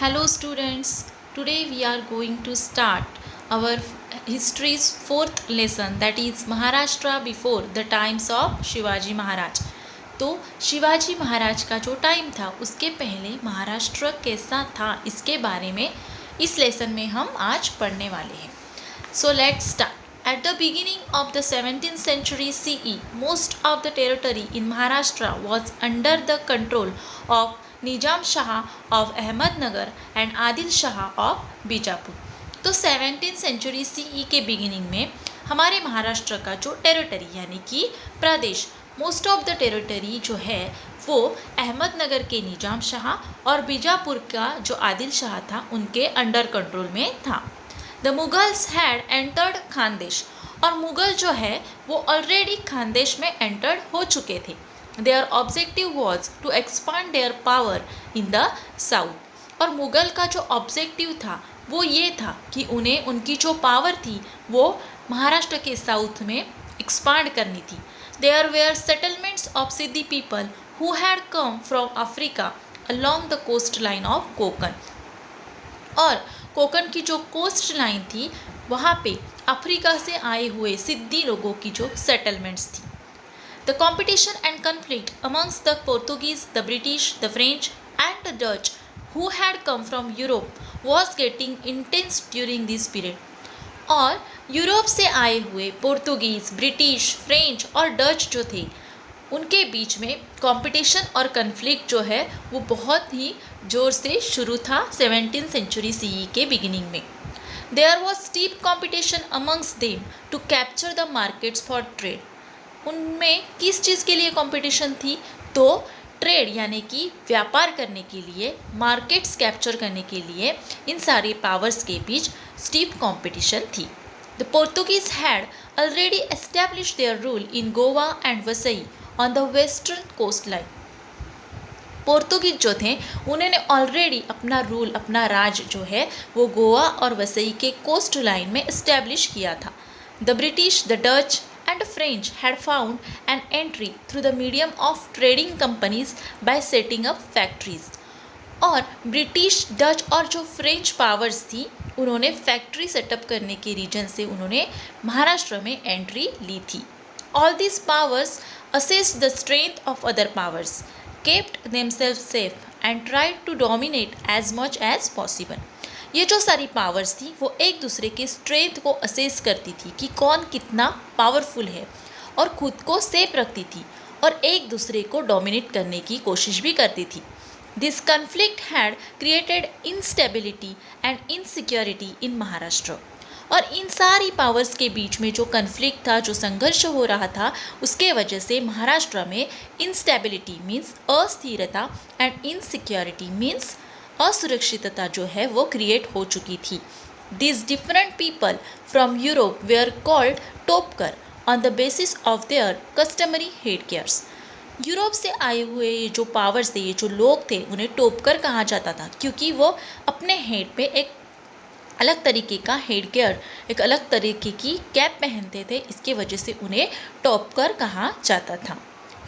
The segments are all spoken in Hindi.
Hello students, today we are going to start our history's fourth lesson, that is Maharashtra before the times of Shivaji Maharaj. तो शिवाजी महाराज का जो टाइम था उसके पहले महाराष्ट्र कैसा था इसके बारे में इस लेसन में हम आज पढ़ने वाले हैं। So let's start. At the beginning of the 17th century CE, most of the territory in Maharashtra was under the control of Nizam Shah of Ahmednagar and Adil Shah of Bijapur. तो 17th सेंचुरी सीई के बिगिनिंग में हमारे महाराष्ट्र का जो टेरिटरी यानी कि प्रदेश, मोस्ट ऑफ द टेरिटरी जो है वो अहमदनगर के निजाम शाह और बीजापुर का जो आदिल शाह था उनके अंडर कंट्रोल में था। The Mughals had entered Khandesh, और मुगल जो है वो ऑलरेडी खानदेश में एंटर्ड हो चुके थे। Their objective was to expand their power in the south, और मुगल का जो ऑब्जेक्टिव था वो ये था कि उन्हें उनकी जो पावर थी वो महाराष्ट्र के साउथ में एक्सपांड करनी थी। There were settlements of Siddhi people who had come from Africa along the coastline of Konkan, और कोकण की जो कोस्ट लाइन थी वहाँ पे अफ्रीका से आए हुए सिद्धी लोगों की जो सेटलमेंट्स थी। The competition and conflict amongst the Portuguese, the British, the French and the Dutch who had come from Europe was getting intense during this period. और यूरोप से आए हुए पोर्तुगीज़, ब्रिटिश, फ्रेंच और डच जो थे उनके बीच में कंपटीशन और कन्फ्लिक्ट जो है वो बहुत ही ज़ोर से शुरू था 17th सेंचुरी सीई के बिगिनिंग में। There was steep competition amongst them to capture the markets for trade. उनमें किस चीज़ के लिए कंपटीशन थी? तो ट्रेड यानी कि व्यापार करने के लिए, मार्केट्स कैप्चर करने के लिए इन सारे पावर्स के बीच स्टीप कंपटीशन थी। The Portuguese had already established their rule in Goa and Vasai on the western coast line. Portuguese जो थे उन्होंने ऑलरेडी अपना रूल, अपना राज जो है वो गोवा और वसई के कोस्ट लाइन में इस्टेब्लिश किया था। The British, the Dutch and French had found an entry through the medium of trading companies by setting up factories. और ब्रिटिश, डच और जो फ्रेंच पावर्स थी उन्होंने फैक्ट्री सेटअप करने के रीजन से उन्होंने महाराष्ट्र में एंट्री ली थी। All these powers assessed the strength of other powers, kept themselves safe and tried to dominate as much as possible. ये जो सारी पावर्स थी वो एक दूसरे के स्ट्रेंथ को असेस करती थी कि कौन कितना पावरफुल है और खुद को सेफ रखती थी और एक दूसरे को डोमिनेट करने की कोशिश भी करती थी। This conflict had created instability and insecurity in Maharashtra, और इन सारी पावर्स के बीच में जो कन्फ्लिक्ट था, जो संघर्ष हो रहा था, उसके वजह से महाराष्ट्र में इंस्टेबिलिटी मीन्स अस्थिरता एंड इनसिक्योरिटी मीन्स असुरक्षितता जो है वो क्रिएट हो चुकी थी। This different people from Europe were called Topkar on the basis of their customary head cares. Europe से आए हुए ये जो पावर्स थे, ये जो लोग थे, उन्हें टोपकर कहा जाता था क्योंकि वो अपने हेड पे एक अलग तरीके का हेड केयर, एक अलग तरीके की कैप पहनते थे, इसके वजह से उन्हें टोपकर कहा जाता था।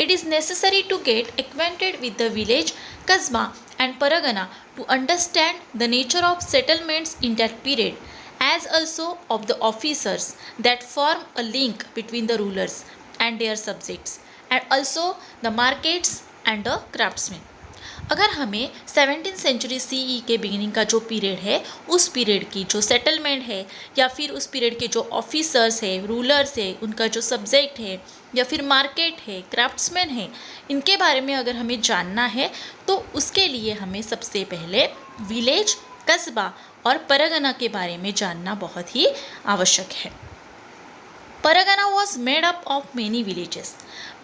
It is necessary to get acquainted with the village, kasba and paragana to understand the nature of settlements in that period, as also of the officers that form a link between the rulers and their subjects, and also the markets and the craftsmen. अगर हमें 17th सेंचुरी सीई के बिगिनिंग का जो पीरियड है उस पीरियड की जो सेटलमेंट है या फिर उस पीरियड के जो ऑफिसर्स है, रूलर्स है, उनका जो सब्जेक्ट है या फिर मार्केट है, क्राफ्ट्समैन है, इनके बारे में अगर हमें जानना है तो उसके लिए हमें सबसे पहले विलेज, कस्बा और परगना के बारे में जानना बहुत ही आवश्यक है। Pargana was made up of many villages.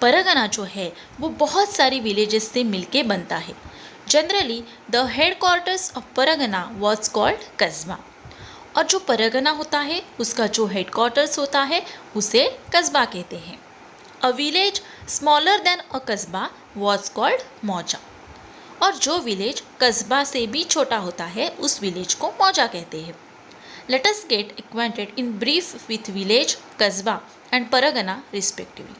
Pargana जो है वो बहुत सारी विलेजेस से मिलके बनता है। Generally the head quarters of Pargana was called कस्बा, और जो परगना होता है उसका जो हेड क्वार्टर्स होता है उसे कस्बा कहते हैं। अ विलेज स्मॉलर देन अ कस्बा वॉज कॉल्ड मौजा, और जो विलेज कस्बा से भी छोटा होता है उस विलेज को मौजा कहते हैं। Let us get acquainted in brief with village, कस्बा and परगना respectively.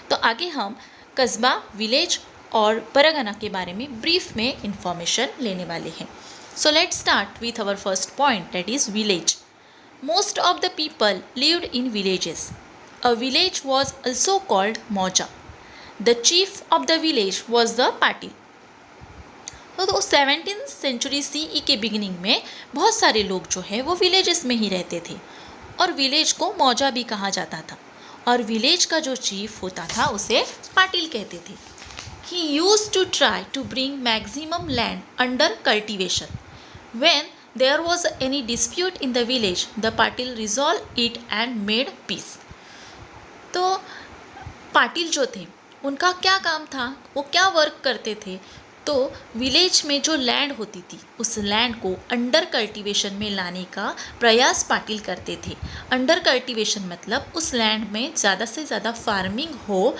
तो आगे हम कस्बा, विलेज और परगना के बारे में ब्रीफ में इंफॉर्मेशन लेने वाले हैं। So let's start with our first point, that is village. Most of the people lived in villages. A village was also called Moja. The chief of the village was the Patil. तो 17th सेंचुरी CE के बिगिनिंग में बहुत सारे लोग जो है वो विलेजेस में ही रहते थे और विलेज को मौजा भी कहा जाता था और विलेज का जो चीफ होता था उसे पाटिल कहते थे. He used to try to bring maximum land under cultivation. When there was any dispute in the village, the Patil resolved it and made peace. तो पाटिल जो थे उनका क्या काम था, वो क्या वर्क करते थे, तो विलेज में जो लैंड होती थी उस लैंड को अंडर कल्टीवेशन में लाने का प्रयास पाटिल करते थे. अंडर कल्टीवेशन मतलब उस लैंड में ज़्यादा से ज़्यादा फार्मिंग हो,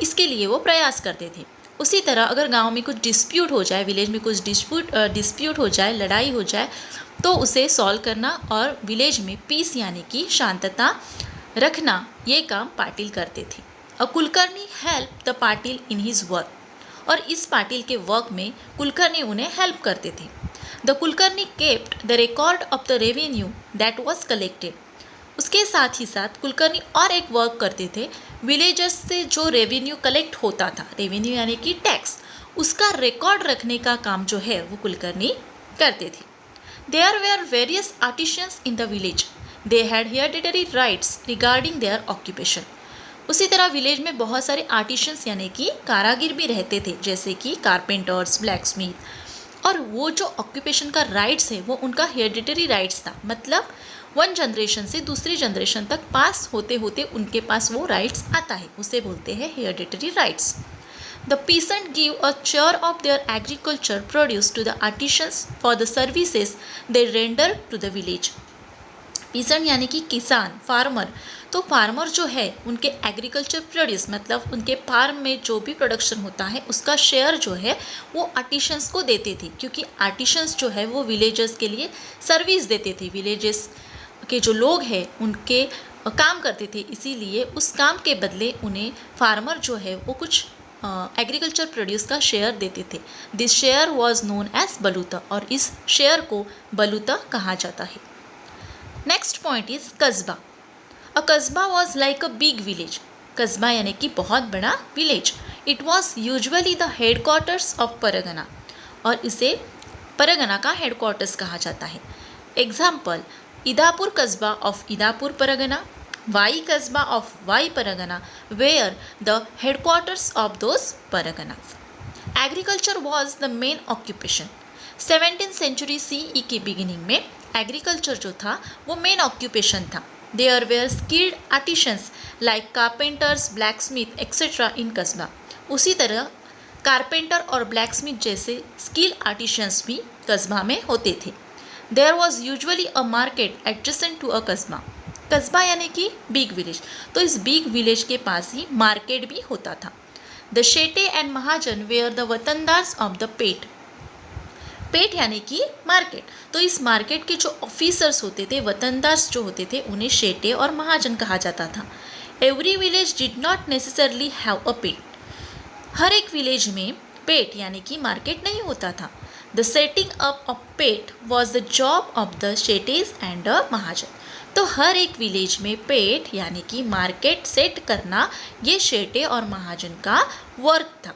इसके लिए वो प्रयास करते थे. उसी तरह अगर गांव में कुछ डिस्प्यूट हो जाए, विलेज में कुछ डिस्प्यूट हो जाए, लड़ाई हो जाए, तो उसे सॉल्व करना और विलेज में पीस यानी कि शांतता रखना, ये काम पाटिल करते थे. A Kulkarni help the Patil in his work. और इस पाटिल के वर्क में कुलकर्णी उन्हें हेल्प करते थे. The Kulkarni kept the record of the revenue that was collected. उसके साथ ही साथ कुलकर्णी और एक वर्क करते थे. विलेजर्स से जो रेवेन्यू कलेक्ट होता था, रेवेन्यू यानी कि टैक्स, उसका रिकॉर्ड रखने का काम जो है वो कुलकर्णी करते थे. There were various artisans in the village. They had hereditary rights regarding their occupation. उसी तरह विलेज में बहुत सारे आर्टिशियंस यानी कि कारागिर भी रहते थे, जैसे कि कारपेंटर्स, ब्लैक स्मिथ. और वो जो ऑक्यूपेशन का राइट्स है वो उनका हेरिडिटरी राइट्स था, मतलब वन जनरेशन से दूसरी जनरेशन तक पास होते होते उनके पास वो राइट्स आता है, उसे बोलते हैं hereditary rights. The peasant give a share of their agriculture produce to the artisans for the services they render to the village. Peasant यानी कि किसान, फार्मर. तो फार्मर जो है उनके एग्रीकल्चर प्रोड्यूस मतलब उनके फार्म में जो भी प्रोडक्शन होता है उसका शेयर जो है वो आर्टिशंस को देते थे, क्योंकि आर्टिशंस जो है वो विलेजर्स के लिए सर्विस देते थे. विलेजेस के जो लोग हैं उनके काम करते थे, इसीलिए उस काम के बदले उन्हें फार्मर जो है वो कुछ एग्रीकल्चर प्रोड्यूस का शेयर देते थे. This share was known as baluta और इस शेयर को बलूता कहा जाता है. नेक्स्ट पॉइंट इज कस्बा. अ कस्बा was like a big village. कस्बा यानी कि बहुत बड़ा village. It was usually the headquarters of Pargana और इसे परगना का हेडक्वार्टर्स कहा जाता है. Example, Indapur kasba of Indapur pargana, Wai kasba of Wai pargana, were the headquarters of those parganas. Agriculture was the main occupation. 17th century CE के बिगिनिंग में एग्रीकल्चर जो था वो मेन ऑक्यूपेशन था. There were skilled artisans like carpenters, blacksmith etcetera in kasba. उसी तरह कारपेंटर और ब्लैक स्मिथ जैसे स्किल आर्टिशंस भी कस्बा में होते थे. There was usually a market adjacent to a कस्बा. कस्बा यानी कि बिग विलेज, तो इस बिग विलेज के पास ही मार्केट भी होता था. The Shete and Mahajan were the watandars of the peth. Peth यानी कि मार्केट, तो इस मार्केट के जो ऑफिसर्स होते थे, वतनदार्स जो होते थे, उन्हें शेटे और महाजन कहा जाता था. Every village did not necessarily have a peth. हर एक विलेज में पेट यानी कि मार्केट नहीं होता था. The setting up of peth was the job of the Shetes and the Mahajan. तो हर एक विलेज में पेट यानी कि मार्केट सेट करना ये शेटे और महाजन का वर्क था.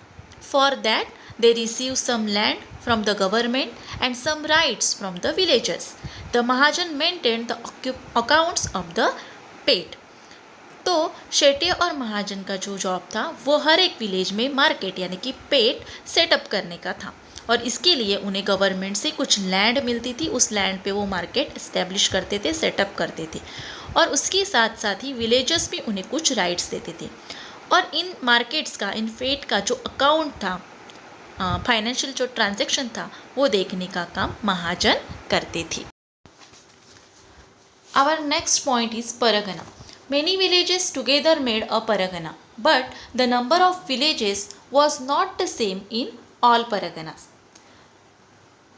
For that they receive some land from the government and some rights from the villagers. The Mahajan maintained the accounts of the पेट. तो शेटे और महाजन का जो जॉब था वो हर एक विलेज में मार्केट यानी कि पेट सेटअप करने का था और इसके लिए उन्हें गवर्नमेंट से कुछ लैंड मिलती थी. उस लैंड पे वो मार्केट इस्टेब्लिश करते थे, सेटअप करते थे और उसके साथ साथ ही विलेजर्स भी उन्हें कुछ राइट्स देते थे. और इन मार्केट्स का, इन पेट का जो अकाउंट था, फाइनेंशियल जो ट्रांजैक्शन था, वो देखने का काम महाजन करते थे. Our next point is pargana. Many villages together made a pargana, but the number of villages was not the same in all parganas.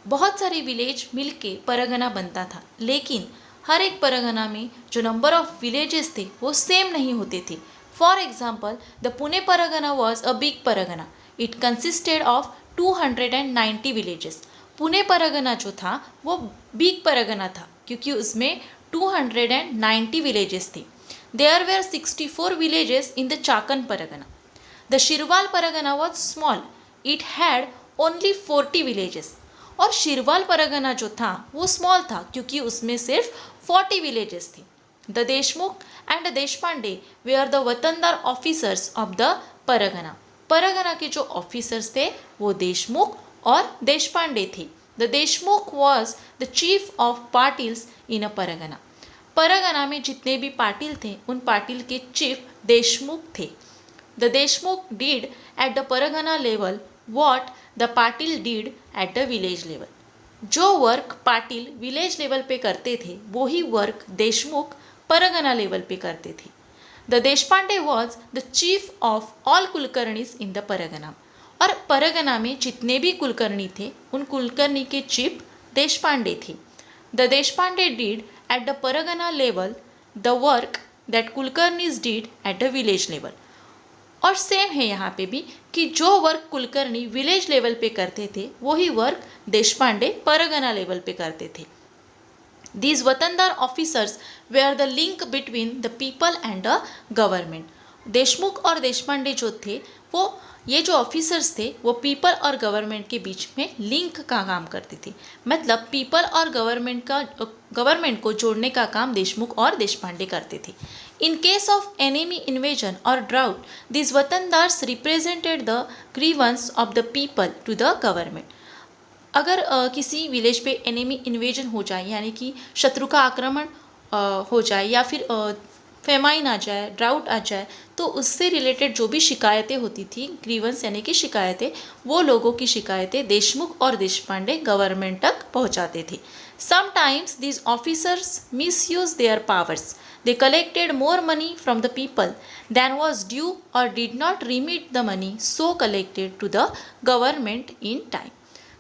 बहुत सारे विलेज मिलके परगना बनता था, लेकिन हर एक परगना में जो नंबर ऑफ विलेजेस थे वो सेम नहीं होते थे. For example, the Pune Pargana was a big Pargana. It consisted of 290 villages. Pune Pargana जो था वो बिग परगना था क्योंकि उसमें 290 विलेजेस थे. There were 64 villages in the Chakan pargana. The Shirwal pargana was small, it had only 40 villages. और शिरवाल परगना जो था वो स्मॉल था क्योंकि उसमें सिर्फ 40 विलेजेस थे. The Deshmukh and Deshpande were the watandar officers of the pargana. Pargana के जो ऑफिसर्स थे वो देशमुख और देशपांडे थे. The Deshmukh was the chief of Patils in a pargana. Pargana में जितने भी पाटिल थे उन पाटिल के चीफ देशमुख थे. The Deshmukh did at the pargana level what the Patil did at the village level. जो वर्क पाटिल विलेज लेवल पे करते थे वो ही वर्क देशमुख परगना लेवल पे करते थे. The Deshpande was the chief of all Kulkarnis in the pargana. और परगना में जितने भी कुलकर्णी थे उन कुलकर्णी के चीफ देशपांडे थे. The Deshpande did at the pargana level the work that Kulkarnis did at the village level. और सेम है यहाँ पे भी कि जो वर्क कुलकर्णी विलेज लेवल पे करते थे वही वर्क देशपांडे परगना लेवल पे करते थे. These watandar officers were the link between the people and the government. Deshmukh और देशपांडे जो थे वो ये जो ऑफिसर्स थे वो पीपल और गवर्नमेंट के बीच में लिंक का काम करते थे. मतलब पीपल और गवर्नमेंट को जोड़ने का काम देशमुख और देशपांडे करते थे. In case of enemy invasion और drought this watandars represented the grievance of the people to the government. अगर किसी विलेज पे एनिमी इन्वेजन हो जाए यानी कि शत्रु का आक्रमण हो जाए या फिर फेमाइन आ जाए, ड्राउट आ जाए, तो उससे रिलेटेड जो भी शिकायतें होती थी, ग्रीवेंस यानी कि शिकायतें, वो लोगों की शिकायतें देशमुख और देशपांडे गवर्नमेंट तक पहुंचाते थे. Sometimes these officers misuse there powers. They collected more money from the people than was due or did not remit the money so collected to the government in time.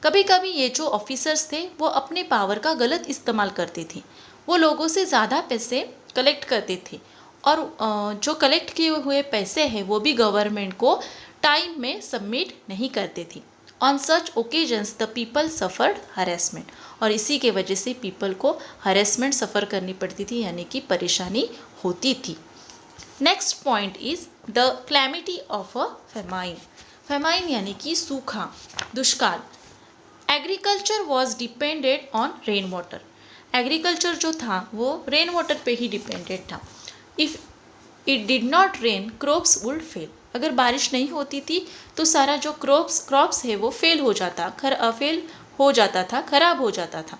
कभी कभी ये जो ऑफिसर्स थे वो अपने पावर का गलत इस्तेमाल करते थे. वो लोगों से ज़्यादा पैसे कलेक्ट करते थे और जो कलेक्ट किए हुए पैसे हैं वो भी गवर्नमेंट को टाइम में सबमिट नहीं करते थे. On such occasions the people suffered harassment. और इसी के वजह से पीपल को हरेसमेंट सफ़र करनी पड़ती थी यानी कि परेशानी होती थी. Next point is the calamity of a famine. Famine यानी कि सूखा, दुष्काल. Agriculture was depended on rain water. Agriculture जो था वो रेन वाटर पे ही डिपेंडेड था. If it did not rain crops would fail. अगर बारिश नहीं होती थी तो सारा जो क्रॉप्स है वो फेल हो जाता था, खराब हो जाता था.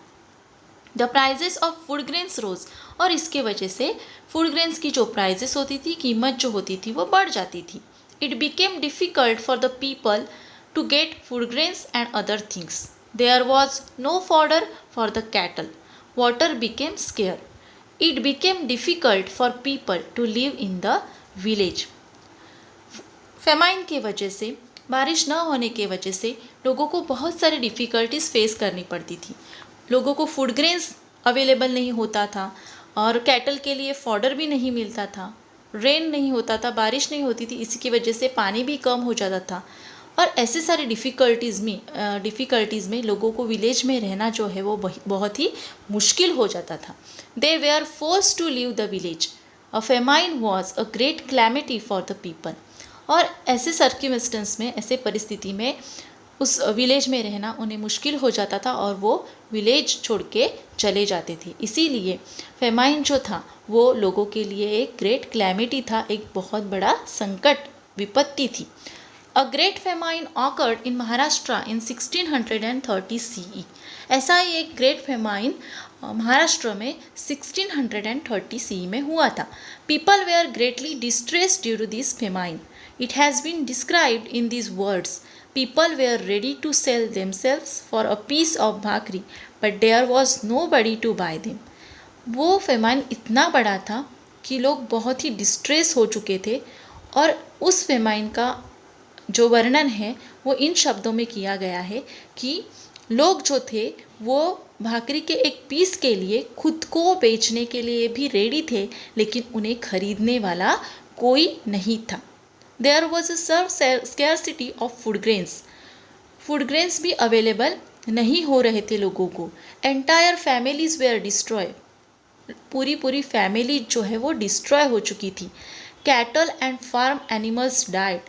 The prices of food grains rose. और इसके वजह से फूड ग्रेन्स की जो प्राइजेस होती थी, कीमत जो होती थी वो बढ़ जाती थी. It became difficult for the people to get food grains and other things. There was no fodder for the cattle. Water became scarce. It became difficult for people to live in the village. Famine के वजह से, बारिश न होने के वजह से लोगों को बहुत सारी डिफ़िकल्टीज़ फेस करनी पड़ती थी. लोगों को फूड ग्रेन्स अवेलेबल नहीं होता था और कैटल के लिए फॉडर भी नहीं मिलता था. रेन नहीं होता था, बारिश नहीं होती थी, इसी की वजह से पानी भी कम हो जाता था. और ऐसे सारे डिफ़िकल्टीज़ में लोगों को विलेज में रहना जो है वो बहुत ही मुश्किल हो जाता था. They were force to leave the village. A famine was a great calamity for the people. और ऐसे सर्कमस्टेंस में, ऐसे परिस्थिति में उस विलेज में रहना उन्हें मुश्किल हो जाता था और वो विलेज छोड़ के चले जाते थे. इसीलिए फेमाइन जो था वो लोगों के लिए एक ग्रेट क्लैमिटी था, एक बहुत बड़ा संकट, विपत्ति थी. A great famine occurred in Maharashtra in 1630 CE. ऐसा ही एक ग्रेट फेमाइन महाराष्ट्र में 1630 CE में हुआ था. People were greatly distressed due to this famine. It has been described in these words. People were ready to sell themselves for a piece of bhakri, but there was nobody to buy them. वो फेमाइन इतना बड़ा था कि लोग बहुत ही डिस्ट्रेस हो चुके थे और उस फेमाइन का जो वर्णन है वो इन शब्दों में किया गया है कि लोग जो थे वो भाकरी के एक पीस के लिए खुद को बेचने के लिए भी रेडी थे, लेकिन उन्हें खरीदने वाला कोई नहीं था. There was a scarcity of food grains. Food grains भी अवेलेबल नहीं हो रहे थे लोगों को। एंटायर फैमिलीज वेयर डिस्ट्रॉय, पूरी पूरी फैमिली जो है वो डिस्ट्रॉय हो चुकी थी। Cattle and farm animals died,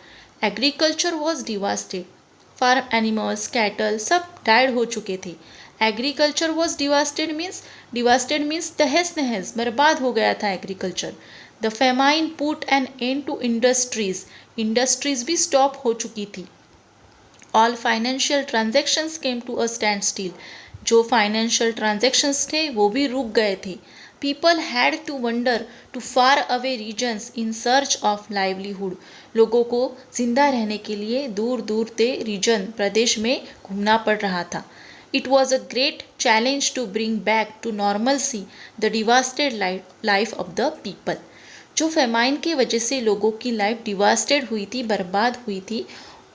agriculture was devastated, farm animals cattle सब डाइड हो चुके थे। एग्रीकल्चर वॉज डिवास्टेड मीन्स तहस नहस बर्बाद हो गया था agriculture. The famine put an end to industries, industries भी स्टॉप हो चुकी थी। All financial transactions came to a stand still, जो फाइनेंशियल ट्रांजेक्शन्स थे वो भी रुक गए थे। People had to wander to far away regions in search of livelihood, लोगों को जिंदा रहने के लिए दूर दूर ते रीजन प्रदेश में घूमना पड़ रहा था। It was a great challenge to bring back to normalcy the devastated life of the people, जो फेमाइन की वजह से लोगों की लाइफ डिवास्टेड हुई थी, बर्बाद हुई थी,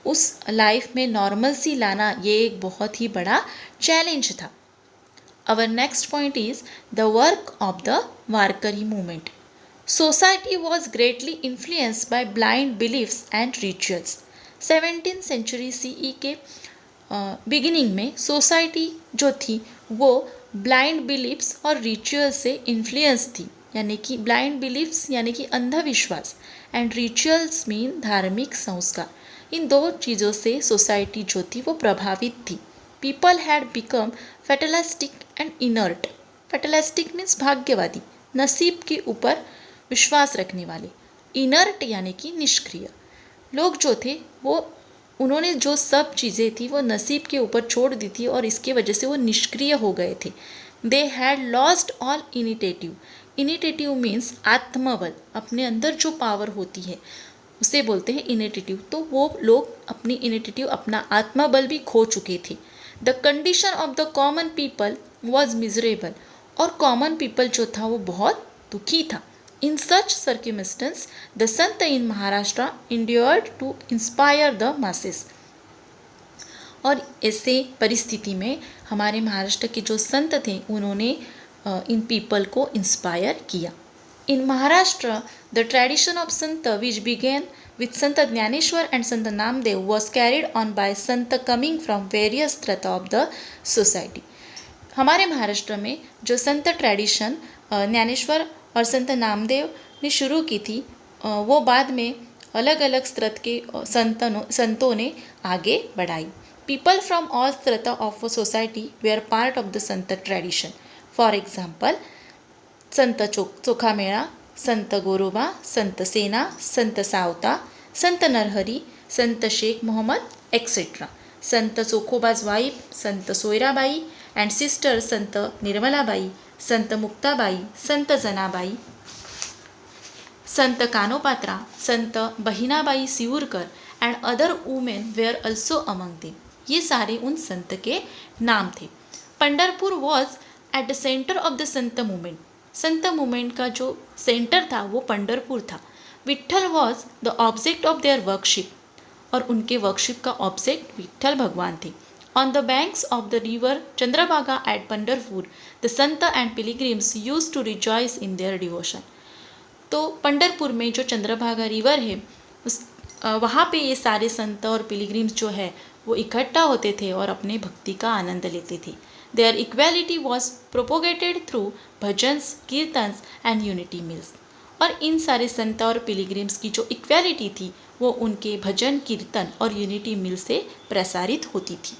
उस लाइफ में नॉर्मलसी लाना ये एक बहुत ही बड़ा चैलेंज था। Our next point is the work of the Warkari movement. Society was greatly influenced by blind beliefs and rituals. 17th century CE के बिगिनिंग में सोसाइटी जो थी वो ब्लाइंड बिलीफ्स और रिचुअल से इन्फ्लुएंस थी, यानी कि ब्लाइंड बिलीफ्स यानी कि अंधविश्वास एंड रिचुअल्स मीन धार्मिक संस्कार, इन दो चीज़ों से सोसाइटी जो थी वो प्रभावित थी। People had become fatalistic and inert, fatalistic means भाग्यवादी, नसीब के ऊपर विश्वास रखने वाले, इनर्ट यानी कि निष्क्रिय। लोग जो थे वो उन्होंने जो सब चीज़ें थी वो नसीब के ऊपर छोड़ दी थी और इसकी वजह से वो निष्क्रिय हो गए थे। They had lost all initiative, initiative means आत्मबल, अपने अंदर जो पावर होती है उसे बोलते हैं इनिटेटिव। तो वो लोग अपनी इनिटेटिव, अपना आत्मबल भी खो चुके थे। The condition of the common people was miserable, और कॉमन पीपल जो था वो बहुत दुखी था। इन सच circumstance the sant in Maharashtra endured to inspire the masses, और ऐसे परिस्थिति में हमारे महाराष्ट्र के जो संत थे उन्होंने इन पीपल को इंस्पायर किया। इन Maharashtra the tradition of Sant which begin with Sant Jnaneshwar and Sant Namdev was carried on by Sant coming from various strata of the society. हमारे महाराष्ट्र में जो संत ट्रेडिशन ज्ञानेश्वर और संत नामदेव ने शुरू की थी वो बाद में अलग अलग स्त्रत के संतों ने आगे बढ़ाई। People from all strata of a society were part of the संत ट्रेडिशन। फॉर एग्जाम्पल संत चोखामेळा, संत गोरोबा, संत सेना, संत सावता, संत नरहरी, संत Sheikh Mohammad etcetera, Sant चोखोबाज wife, Sant Soyarabai and sister Sant Nirmalabai, Sant Muktabai, Sant Janabai, Sant Kanhopatra, Sant Bahinabai Siurkar and other women were also among them, ये सारे उन संत के नाम थे। Pandharpur was at the centre of the sant movement, sant movement का जो सेंटर था वो पंढरपुर था। Vitthal was the object of their worship, और उनके वर्कशिप का ऑब्जेक्ट विट्ठल भगवान थे। On the banks of the river Chandrabhaga at Pandharpur the sant and pilgrims use to rejoice in their devotion. तो पंढरपुर में जो चंद्रभागा रिवर है उस वहाँ पे ये सारे संत और पिलिग्रिम्स जो है वो इकट्ठा होते थे और अपने भक्ति का आनंद लेते थे। Their equality was propagated through bhajans, kirtans and unity meals, और इन सारे संत और पिलिग्रिम्स की जो इक्वालिटी थी वो उनके भजन, कीर्तन और यूनिटी मिल से प्रसारित होती थी।